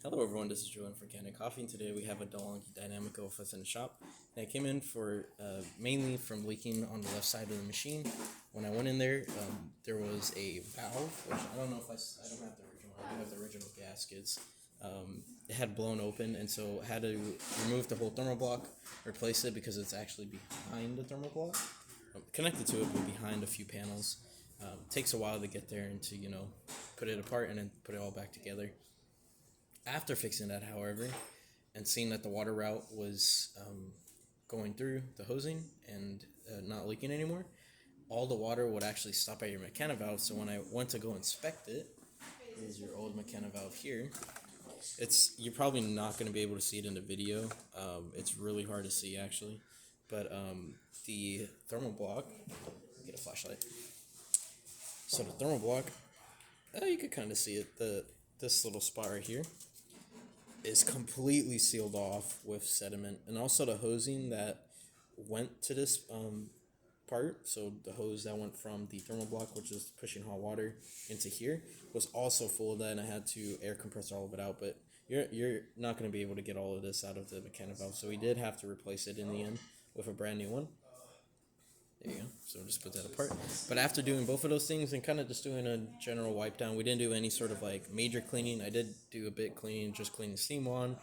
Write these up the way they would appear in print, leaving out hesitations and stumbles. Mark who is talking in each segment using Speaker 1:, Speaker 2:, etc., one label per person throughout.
Speaker 1: Hello everyone, this is Julian from Kanen Coffee, and today we have a DeLonghi Dinamica with us in the shop. And it came in for mainly from leaking on the left side of the machine. When I went in there, there was a valve, which I don't know if I don't have the original. I do have the original gaskets. It had blown open, and so I had to remove the whole thermal block, replace it because it's actually behind the thermal block, connected to it, but behind a few panels. Takes a while to get there and to put it apart and then put it all back together. After fixing that, however, and seeing that the water route was going through the hosing and not leaking anymore, all the water would actually stop at your mechanic valve. So when I went to go inspect it, here's your old mechanic valve here. You're probably not going to be able to see it in the video. It's really hard to see actually, but the thermal block. Get a flashlight. So the thermal block, you could kind of see it. This little spot right here is completely sealed off with sediment, and also the hosing that went to this part, so the hose that went from the thermal block, which is pushing hot water into here, was also full of that, and I had to air compress all of it out. But you're not going to be able to get all of this out of the mechanic valve, so we did have to replace it in the end with a brand new one. There you go. So just put that apart. But after doing both of those things and kind of just doing a general wipe down, we didn't do any sort of like major cleaning. I did do a bit cleaning, just cleaning the steam wand.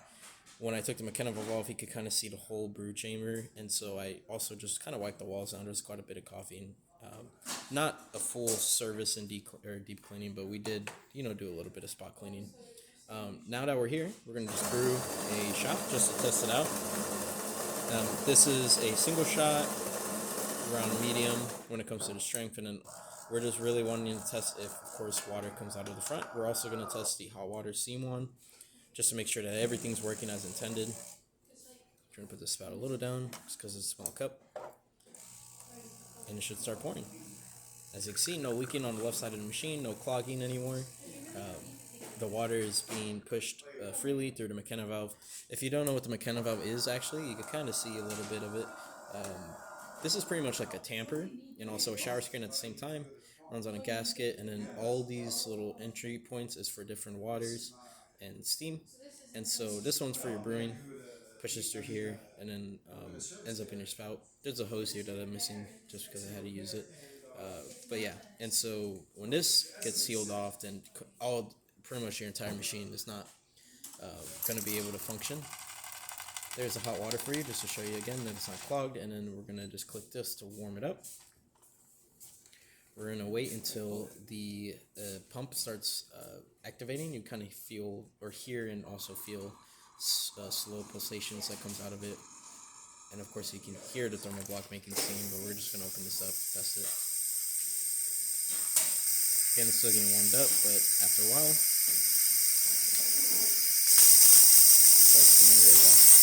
Speaker 1: When I took the mechanical valve, you could kind of see the whole brew chamber, and so I also just kind of wiped the walls down. There's quite a bit of coffee, and not a full service and deep cleaning, but we did do a little bit of spot cleaning. Now that we're here, we're gonna just brew a shot just to test it out. This is a single shot, around medium when it comes to the strength, and then we're just really wanting to test if, of course, water comes out of the front. We're also going to test the hot water steam one just to make sure that everything's working as intended. I'm trying to put the spout a little down just because it's a small cup, and it should start pouring. As you can see, no leaking on the left side of the machine, no clogging anymore. The water is being pushed freely through the mechanic valve. If you don't know what the mechanic valve is, actually, you can kind of see a little bit of it. This is pretty much like a tamper and also a shower screen at the same time. Runs on a gasket, and then all these little entry points is for different waters and steam. And so this one's for your brewing, pushes through here, and then ends up in your spout. There's a hose here that I'm missing just because I had to use it. But yeah, and so when this gets sealed off, then pretty much your entire machine is not going to be able to function. There's the hot water for you, just to show you again that it's not clogged, and then we're going to just click this to warm it up. We're going to wait until the pump starts activating. You kind of feel or hear and also feel slow pulsations that comes out of it. And of course you can hear the thermal block making steam, but we're just going to open this up, test it. Again, it's still getting warmed up, but after a while, it starts steaming really well.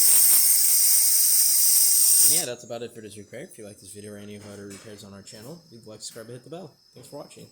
Speaker 1: And yeah, that's about it for this repair. If you like this video or any of our other repairs on our channel, leave a like, subscribe, and hit the bell. Thanks for watching.